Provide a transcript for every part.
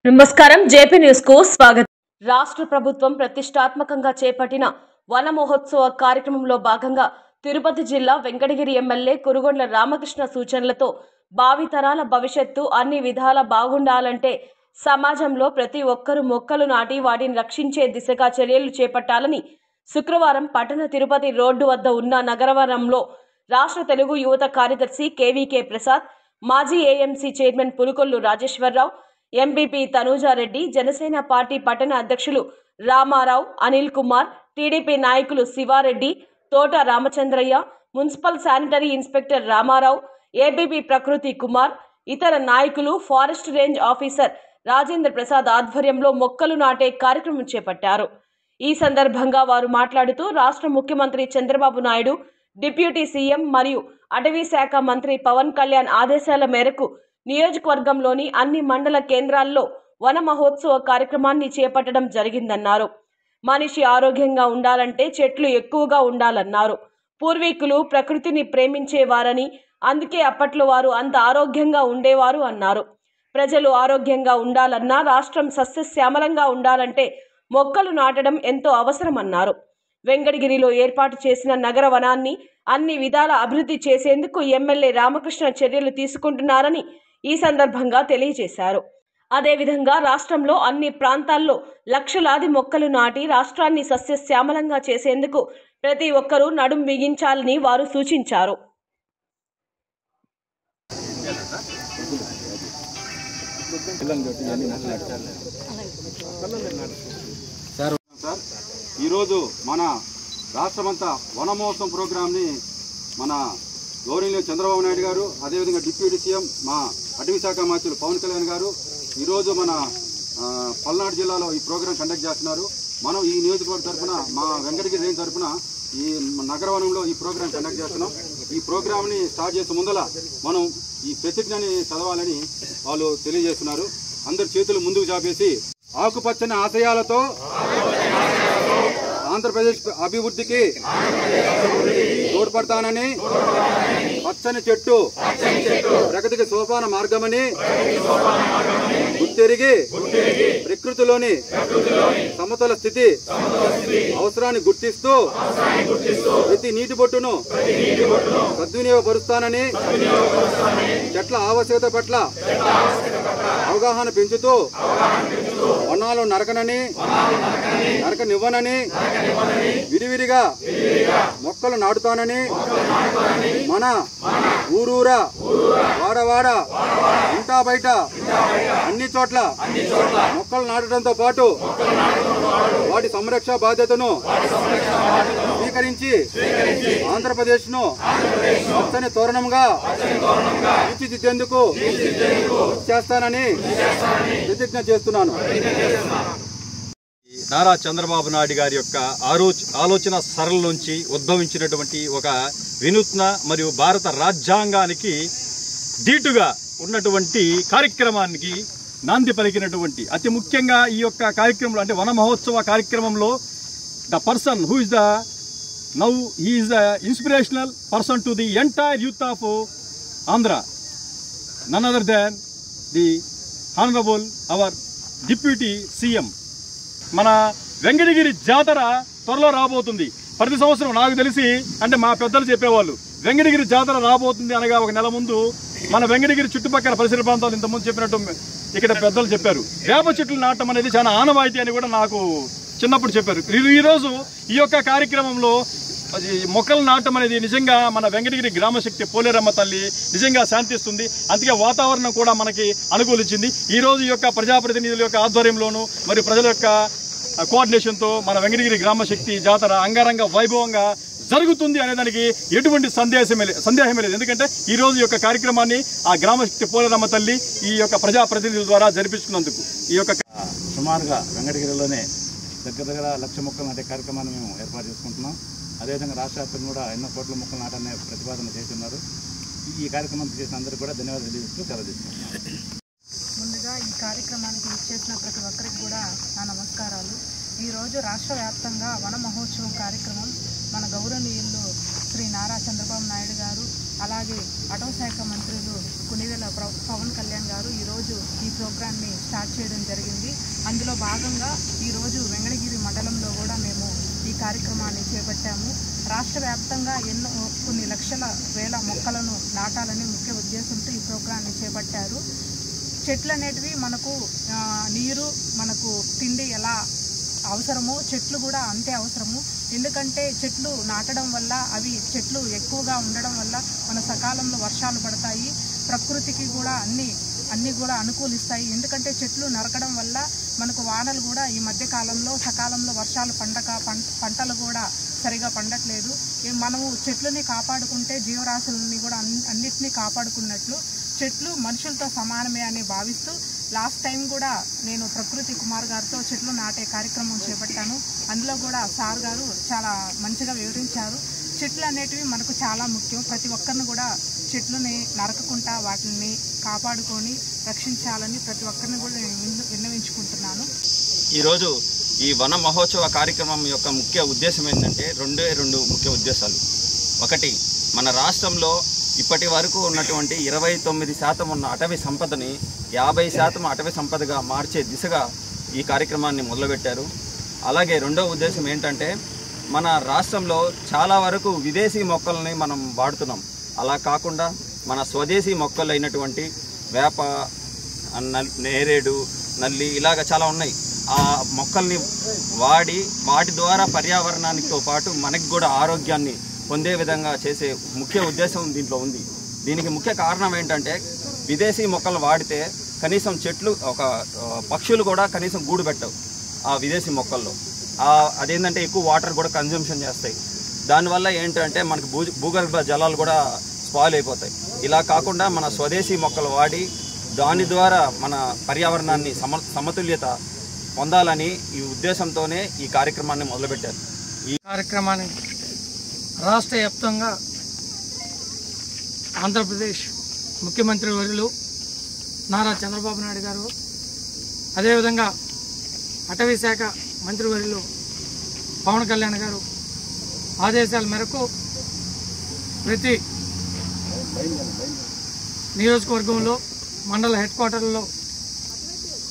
నమస్కారం JP news కు స్వాగతం। రాష్ట్ర ప్రభుత్వం ప్రతిష్టాత్మకంగా చేపట్టిన వన మహోత్సవ కార్యక్రమంలో భాగంగా తిరుపతి జిల్లా వెంకటగిరి ఎమ్మెల్యే కురుగొండ్ల రామకృష్ణ సూచనలతో భావితరాల భవిష్యత్తు అన్ని విధాల బాగుండాలంటే సమాజంలో ప్రతి ఒక్కరూ మొక్కలు నాటి వాటిని రక్షించే దిశగా చర్యలు చేపట్టాలని శుక్రవారం పట్టణ తిరుపతి రోడ్డు వద్ద ఉన్న నగరవనంలో రాష్ట్ర తెలుగు యువత కార్యదర్శి కేవీకే ప్రసాద్, మాజీ AMC chairman Pulukollu Rajeswararao, MPP Tanujareddy, Janasena party పట్టణ అధ్యక్షులు రామారావు, అనిల్ కుమార్, టీడీపీ నాయకులు Sivareddy, Thota Ramachandraiah, municipal sanitary inspector Ramarao, ABP Prakruthi Kumar, ఇతర నాయకులు, forest range officer Rajendra Prasad ఆధ్వర్యంలో మొక్కలు నాటే కార్యక్రమం చేపట్టారు। ఈ సందర్భంగా వారు మాట్లాడుతూ రాష్ట్ర ముఖ్యమంత్రి చంద్రబాబు నాయుడు, డిప్యూటీ సీఎం మరియు అటవీ శాఖ మంత్రి పవన్ కళ్యాణ్ ఆదేశాల మేరకు నియోజకవర్గంలోని అన్ని మండల కేంద్రాల్లో వన మహోత్సవ కార్యక్రమాన్ని చేపట్టడం జరిగిందన్నారు। మనిషి ఆరోగ్యంగా ఉండాలంటే చెట్లు ఎక్కువగా ఉండాలన్నారు। పూర్వీకులు ప్రకృతిని ప్రేమించేవారని, అందుకే అప్పట్లో వారు అంత ఆరోగ్యంగా ఉండేవారు అన్నారు। ప్రజలు ఆరోగ్యంగా ఉండాలన్నా, రాష్ట్రం సస్యశ్యామలంగా ఉండాలంటే మొక్కలు నాటడం ఎంతో అవసరమన్నారు। వెంకటగిరిలో ఏర్పాటు చేసిన నగర వనాన్ని అన్ని విధాల అభివృద్ధి చేసేందుకు ఎమ్మెల్యే రామకృష్ణ చర్యలు తీసుకుంటున్నారని ఈ సందర్భంగా తెలియజేశారు। అదేవిధంగా రాష్ట్రంలో అన్ని ప్రాంతాల్లో లక్షలాది మొక్కలు నాటి రాష్ట్రాన్ని సస్యశ్యామలంగా చేసేందుకు ప్రతి ఒక్కరూ నడుం బిగించాలని వారు సూచించారు। ఈరోజు మన రాష్ట్రమంతా వన మహోత్సవం ప్రోగ్రామ్ని మన గౌరవనీయులు చంద్రబాబు నాయుడు గారు, అదేవిధంగా డిప్యూటీ సీఎం మా అటవీ శాఖ మంత్రులు పవన్ కళ్యాణ్ గారు ఈరోజు మన పల్నాడు జిల్లాలో ఈ ప్రోగ్రాం కండక్ట్ చేస్తున్నారు। మనం ఈ నియోజకవర్గం తరఫున, మా వెంకటగిరి రేంజ్ తరఫున ఈ నగరవనంలో ఈ ప్రోగ్రాం కండక్ట్ చేస్తున్నాం। ఈ ప్రోగ్రామ్ని స్టార్ట్ చేసే ముందల మనం ఈ ప్రతిజ్ఞని చదవాలని వాళ్ళు తెలియజేస్తున్నారు। అందరు చేతులు ముందుకు చాపేసి, ఆకుపచ్చని ఆశయాలతో ఆంధ్రప్రదేశ్ అభివృద్ధికి తోడ్పడతానని, పచ్చని చెట్టు ప్రగతికి సోపాన మార్గమని గుర్తెరిగి ప్రకృతిలోని సమతుల స్థితి అవసరాన్ని గుర్తిస్తూ ప్రతి నీటి బొట్టును సద్వినియోగపరుస్తానని, చెట్ల ఆవశ్యకత పట్ల అవగాహన పెంచుతూ వనాలు నరకనివ్వనని, విరివిరిగా మొక్కలు నాటుతానని, మన ఊరూరా వాడవాడ ఇంటా బయట అన్ని చోట్ల మొక్కలు నాటడంతో పాటు వాటి సంరక్షణ బాధ్యతను స్వీకరించి ఆంధ్రప్రదేశ్ ను పచ్చని తోరణంగా తీర్చిదిద్దేందుకు చేస్తానని ప్రతిజ్ఞ చేస్తున్నాను। నారా చంద్రబాబు నాయుడు గారి యొక్క ఆలోచన సరళ నుంచి ఉద్భవించినటువంటి ఒక వినూత్న మరియు భారత రాజ్యాంగానికి ధీటుగా ఉన్నటువంటి కార్యక్రమానికి నాంది పలికినటువంటి, అతి ముఖ్యంగా ఈ యొక్క కార్యక్రమంలో అంటే వన మహోత్సవ కార్యక్రమంలో the person who is he is the inspirational person to the entire youth of Andhra, none other than the honourable our deputy CM. మన వెంకటగిరి జాతర త్వరలో రాబోతుంది। ప్రతి సంవత్సరం నాకు తెలిసి అంటే మా పెద్దలు చెప్పేవాళ్ళు వెంకటగిరి జాతర రాబోతుంది అనగా ఒక నెల ముందు మన వెంకటగిరి చుట్టుపక్కల పరిసర ప్రాంతాలు ఇంతకుముందు చెప్పినట్టు ఇక్కడ పెద్దలు చెప్పారు, వేప చెట్లు నాటం అనేది చాలా ఆనవాయితీ అని కూడా నాకు చిన్నప్పుడు చెప్పారు। ఈరోజు ఈ యొక్క కార్యక్రమంలో మొక్కలు నాటం అనేది నిజంగా మన వెంకటగిరి గ్రామశక్తి పోలేరమ్మ తల్లి నిజంగా శాంతిస్తుంది, అందుకే వాతావరణం కూడా మనకి అనుకూలించింది। ఈరోజు ఈ యొక్క ప్రజాప్రతినిధుల యొక్క ఆధ్వర్యంలోనూ మరియు ప్రజల యొక్క కోఆర్డినేషన్తో మన వెంకటగిరి గ్రామశక్తి జాతర అంగరంగ వైభవంగా జరుగుతుంది అనేదానికి ఎటువంటి సందేహమే లేదు। ఎందుకంటే ఈరోజు ఈ యొక్క కార్యక్రమాన్ని ఆ గ్రామశక్తి పోలేరమ్మ తల్లి ఈ యొక్క ప్రజాప్రతినిధుల ద్వారా జరిపించుకున్నందుకు ఈ యొక్క సుమారుగా వెంకటగిరిలోనే దగ్గర 1,00,000 మొక్కలు నాటే కార్యక్రమాన్ని మేము ఏర్పాటు చేసుకుంటున్నాం। అదేవిధంగా రాష్ట్ర వ్యాప్తంగా కూడా ఎన్నో కోట్ల మొక్కలు నాటనే ప్రతిపాదన చేస్తున్నారు। ఈ కార్యక్రమం చేసిన అందరికీ కూడా ధన్యవాదాలు తెలియజేస్తూ సెలవు తీసుకుంటున్నాం। ముందుగా ఈ కార్యక్రమానికి ఇచ్చేసిన ప్రతి ఒక్కరికి కూడా నా నమస్కారాలు। ఈరోజు రాష్ట్ర వ్యాప్తంగా వన మహోత్సవం కార్యక్రమం మన గౌరవనీయులు శ్రీ నారా చంద్రబాబు నాయుడు గారు అలాగే అటవీ శాఖ మంత్రులు కొనిదెల పవన్ కళ్యాణ్ గారు ఈరోజు ఈ ప్రోగ్రాన్ని స్టార్ట్ చేయడం జరిగింది. అందులో భాగంగా ఈరోజు వెంకటగిరి మండలంలో కూడా మేము ఈ కార్యక్రమాన్ని చేపట్టాము. రాష్ట్ర వ్యాప్తంగా కొన్ని లక్షల వేల మొక్కలను నాటాలని ముఖ్య ఉద్దేశంతో ఈ ప్రోగ్రాన్ని చేపట్టారు. చెట్లు అనేటివి మనకు నీరు, మనకు తిండి ఎలా అవసరమో చెట్లు కూడా అంతే అవసరము. ఎందుకంటే చెట్లు నాటడం వల్ల చెట్లు ఎక్కువగా ఉండడం వల్ల మన సకాలంలో వర్షాలు పడతాయి, ప్రకృతికి కూడా అన్నీ కూడా అనుకూలిస్తాయి. ఎందుకంటే చెట్లు నరకడం వల్ల మనకు వానలు కూడా ఈ మధ్య కాలంలో సకాలంలో వర్షాలు పంటలు కూడా సరిగా పండట్లేదు. మనము చెట్లని కాపాడుకుంటే జీవరాశులని కూడా అన్నిటినీ కాపాడుకున్నట్లు. చెట్లు మనుషులతో సమానమే అని భావిస్తూ లాస్ట్ టైం కూడా నేను ప్రకృతి కుమార్ గారితో చెట్లు నాటే కార్యక్రమం చేపట్టాను. అందులో కూడా సార్ గారు చాలా మంచిగా వివరించారు. చెట్లు అనేటివి మనకు చాలా ముఖ్యం. ప్రతి ఒక్కరిని కూడా చెట్లని నరకకుండా వాటిని కాపాడుకొని రక్షించాలని ప్రతి ఒక్కరిని కూడా నేను విన్నవించుకుంటున్నాను. ఈరోజు ఈ వన మహోత్సవ కార్యక్రమం యొక్క ముఖ్య ఉద్దేశం ఏంటంటే రెండు ముఖ్య ఉద్దేశాలు. ఒకటి, మన రాష్ట్రంలో ఇప్పటి వరకు ఉన్నటువంటి 29% ఉన్న అటవీ సంపదని 50% అటవీ సంపదగా మార్చే దిశగా ఈ కార్యక్రమాన్ని మొదలుపెట్టారు. అలాగే రెండో ఉద్దేశం ఏంటంటే, మన రాష్ట్రంలో చాలా వరకు విదేశీ మొక్కల్ని మనం వాడుతున్నాం. అలా కాకుండా మన స్వదేశీ మొక్కలు అయినటువంటి వేప, నేరేడు, నల్లి ఇలాగ చాలా ఉన్నాయి. ఆ మొక్కల్ని వాడి వాటి ద్వారా పర్యావరణానితో పాటు మనకి కూడా ఆరోగ్యాన్ని పొందే విధంగా చేసే ముఖ్య ఉద్దేశం దీంట్లో ఉంది. దీనికి ముఖ్య కారణం ఏంటంటే, విదేశీ మొక్కలు వాడితే కనీసం పక్షులు కూడా కనీసం గూడు పెట్టవు ఆ విదేశీ మొక్కల్లో. అదేంటంటే ఎక్కువ వాటర్ కూడా కన్జంప్షన్ చేస్తాయి. దానివల్ల ఏంటంటే మనకు భూగర్భ జలాలు కూడా స్పాయిల్ అయిపోతాయి. ఇలా కాకుండా మన స్వదేశీ మొక్కలు వాడి దాని ద్వారా మన పర్యావరణాన్ని సమతుల్యత పొందాలని ఈ ఉద్దేశంతోనే ఈ కార్యక్రమాన్ని మొదలుపెట్టారు. ఈ కార్యక్రమాన్ని రాష్ట్ర వ్యాప్తంగా ఆంధ్రప్రదేశ్ ముఖ్యమంత్రి వర్యులు నారా చంద్రబాబు నాయుడు గారు, అదేవిధంగా అటవీ శాఖ మంత్రివర్యులు పవన్ కళ్యాణ్ గారు ఆదేశాల మేరకు ప్రతి నియోజకవర్గంలో మండల హెడ్ క్వార్టర్లో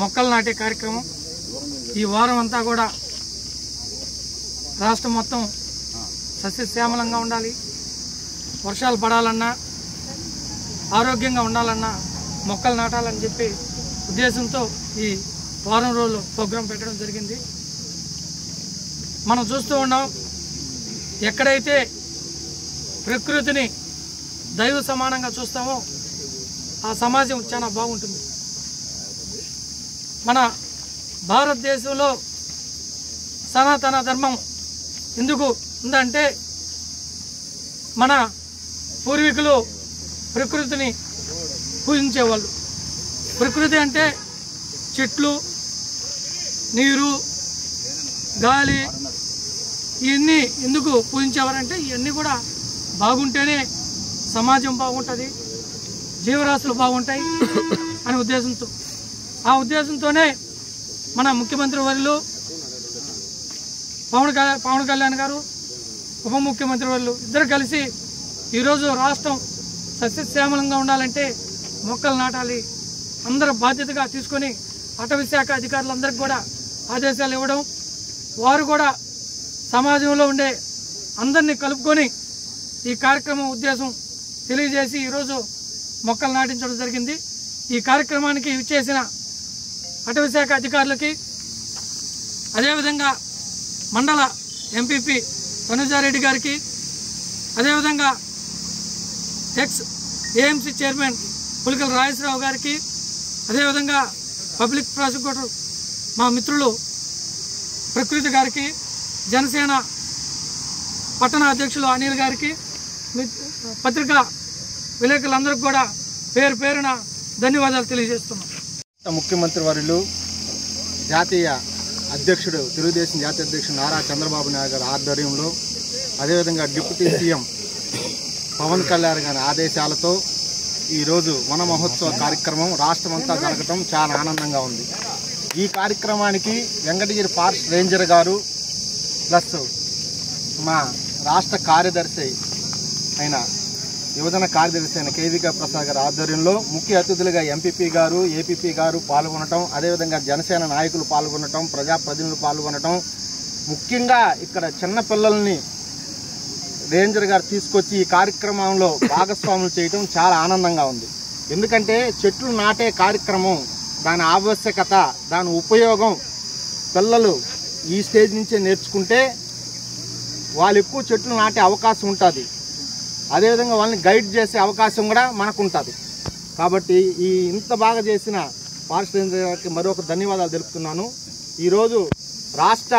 మొక్కలు నాటే కార్యక్రమం ఈ వారం అంతా కూడా రాష్ట్రం మొత్తం సస్యశ్యామలంగా ఉండాలి, వర్షాలు పడాలన్నా, ఆరోగ్యంగా ఉండాలన్నా మొక్కలు నాటాలని చెప్పి ఉద్దేశంతో ఈ వారం రోజులు ప్రోగ్రాం పెట్టడం జరిగింది. మనం చూస్తూ ఉన్నాం, ఎక్కడైతే ప్రకృతిని దైవ సమానంగా చూస్తామో ఆ సమాజం చాలా బాగుంటుంది. మన భారతదేశంలో సనాతన ధర్మం ఎందుకు ఉందంటే, మన పూర్వీకులు ప్రకృతిని పూజించేవాళ్ళు. ప్రకృతి అంటే చెట్లు, నీరు, గాలి, ఇవన్నీ ఎందుకు పూజించేవారంటే ఇవన్నీ కూడా బాగుంటేనే సమాజం బాగుంటుంది, జీవరాశులు బాగుంటాయి అనే ఉద్దేశంతో. ఆ ఉద్దేశంతోనే మన ముఖ్యమంత్రి వర్యులు పవన్ కళ్యాణ్ గారు, ఉప ముఖ్యమంత్రి వర్యులు ఇద్దరు కలిసి ఈరోజు రాష్ట్రం సస్యశ్యామలంగా ఉండాలంటే మొక్కలు నాటాలి అందరూ బాధ్యతగా తీసుకొని అటవీ శాఖ అధికారులందరికీ కూడా ఆదేశాలు ఇవ్వడం, వారు కూడా సమాజంలో ఉండే అందరినీ కలుపుకొని ఈ కార్యక్రమం ఉద్దేశం తెలియజేసి ఈరోజు మొక్కలు నాటించడం జరిగింది. ఈ కార్యక్రమానికి విచ్చేసిన అటవీ శాఖ అధికారులకి, అదేవిధంగా మండల ఎంపీపీ తనుజారెడ్డి గారికి, అదేవిధంగా ex AMC chairman Pulikala Rajeshwara Rao గారికి, అదేవిధంగా పబ్లిక్ ప్రాసిక్యూటర్ మా మిత్రులు ప్రకృతి గారికి, జనసేన పట్టణ అధ్యక్షులు అనిల్ గారికి, పత్రికా విలేకరులందరికీ కూడా పేరు పేరున ధన్యవాదాలు తెలియజేస్తున్నాం. ముఖ్యమంత్రి వర్యులు జాతీయ అధ్యక్షుడు, తెలుగుదేశం జాతీయ అధ్యక్షుడు నారా చంద్రబాబు నాయుడు గారి ఆధ్వర్యంలో, అదేవిధంగా డిప్యూటీ సీఎం పవన్ కళ్యాణ్ గారి ఆదేశాలతో ఈరోజు వన మహోత్సవ కార్యక్రమం రాష్ట్రమంతా జరగటం చాలా ఆనందంగా ఉంది. ఈ కార్యక్రమానికి వెంకటగిరి ఫారెస్ట్ రేంజర్ గారు ప్లస్ మా రాష్ట్ర కార్యదర్శి అయిన యువజన కార్యదర్శి అయిన కేవిక ప్రసాద్ గారి ఆధ్వర్యంలో ముఖ్య అతిథులుగా ఎంపీపీ గారు, ఏపీపీ గారు పాల్గొనటం, అదేవిధంగా జనసేన నాయకులు పాల్గొనటం, ప్రజాప్రతినిధులు పాల్గొనటం, ముఖ్యంగా ఇక్కడ చిన్నపిల్లల్ని రేంజర్ గారు తీసుకొచ్చి ఈ కార్యక్రమంలో భాగస్వాములు చేయటం చాలా ఆనందంగా ఉంది. ఎందుకంటే చెట్లు నాటే కార్యక్రమం, దాని ఆవశ్యకత, దాని ఉపయోగం పిల్లలు ఈ స్టేజ్ నుంచే నేర్చుకుంటే వాళ్ళు ఎక్కువ చెట్లు నాటే అవకాశం ఉంటుంది. అదేవిధంగా వాళ్ళని గైడ్ చేసే అవకాశం కూడా మనకు ఉంటుంది. కాబట్టి ఈ ఇంత బాగా చేసిన ఫారెస్ట్ రేంజర్ గారికి మరొక ధన్యవాదాలు తెలుపుతున్నాను. ఈరోజు రాష్ట్ర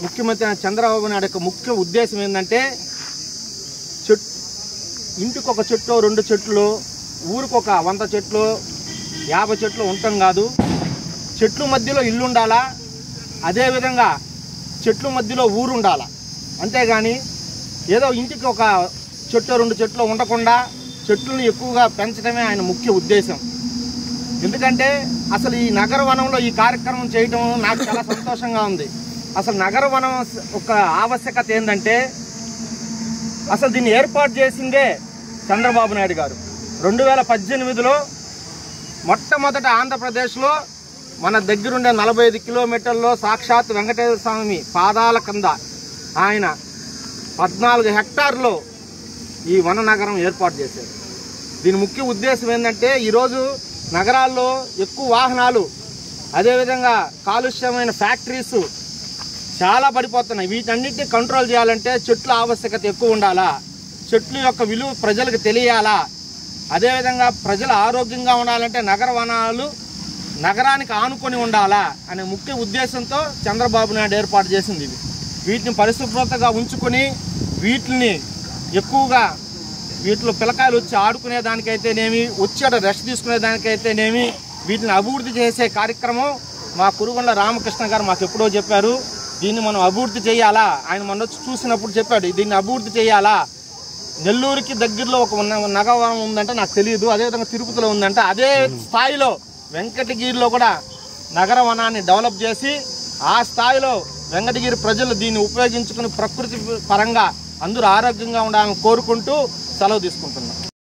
ముఖ్యమంత్రి అయిన చంద్రబాబు నాయుడు యొక్క ముఖ్య ఉద్దేశం ఏంటంటే ఇంటికి ఒక చెట్టు, 2 చెట్లు, ఊరికొక 100 చెట్లు, 50 చెట్లు ఉండటం కాదు. చెట్లు మధ్యలో ఇల్లు ఉండాలా, అదేవిధంగా చెట్ల మధ్యలో ఊరు ఉండాలా. అంతేగాని ఏదో ఇంటికి ఒక చెట్టు, 2 చెట్లు ఉండకుండా చెట్లను ఎక్కువగా పెంచడమే ఆయన ముఖ్య ఉద్దేశం. ఎందుకంటే అసలు ఈ నగర వనంలో ఈ కార్యక్రమం చేయడం నాకు చాలా సంతోషంగా ఉంది. అసలు నగర వనం ఒక ఆవశ్యకత ఏంటంటే అసలు దీన్ని ఏర్పాటు చేసిందే చంద్రబాబు నాయుడు గారు. 2018లో మొట్టమొదట ఆంధ్రప్రదేశ్లో మన దగ్గరుండే 45 కిలోమీటర్లో సాక్షాత్ వెంకటేశ్వర స్వామి పాదాల కింద ఆయన 14 హెక్టార్లో ఈ వన నగరం ఏర్పాటు చేశారు. దీని ముఖ్య ఉద్దేశం ఏంటంటే ఈరోజు నగరాల్లో ఎక్కువ వాహనాలు, అదేవిధంగా కాలుష్యమైన ఫ్యాక్టరీస్ చాలా పడిపోతున్నాయి. వీటన్నిటిని కంట్రోల్ చేయాలంటే చెట్ల ఆవశ్యకత ఎక్కువ ఉండాలా, చెట్ల యొక్క విలువ ప్రజలకు తెలియాలా, అదేవిధంగా ప్రజలు ఆరోగ్యంగా ఉండాలంటే నగర వనాలు నగరానికి ఆనుకొని ఉండాలా అనే ముఖ్య ఉద్దేశంతో చంద్రబాబు నాయుడు ఏర్పాటు చేసింది. వీటిని పరిశుభ్రతగా ఉంచుకొని వీటిని ఎక్కువగా వీటిలో పిల్లకాయలు వచ్చి ఆడుకునే దానికైతేనేమి, వచ్చి రెస్ట్ తీసుకునే దానికైతేనేమి వీటిని అభివృద్ధి చేసే కార్యక్రమం మా కురుగొండ్ల రామకృష్ణ గారు మాకు ఎప్పుడో చెప్పారు. దీన్ని మనం అభివృద్ధి చేయాలా, ఆయన మొన్న వచ్చి చూసినప్పుడు చెప్పాడు దీన్ని అభివృద్ధి చేయాలా. నెల్లూరుకి దగ్గరలో ఒక నగరం ఉందంటే నాకు తెలియదు, అదేవిధంగా తిరుపతిలో ఉందంటే అదే స్థాయిలో వెంకటగిరిలో కూడా నగర వనాన్ని డెవలప్ చేసి ఆ స్థాయిలో వెంకటగిరి ప్రజలు దీన్ని ఉపయోగించుకుని ప్రకృతి పరంగా అందరూ ఆరోగ్యంగా ఉండాలని కోరుకుంటూ సెలవు తీసుకుంటున్నాం.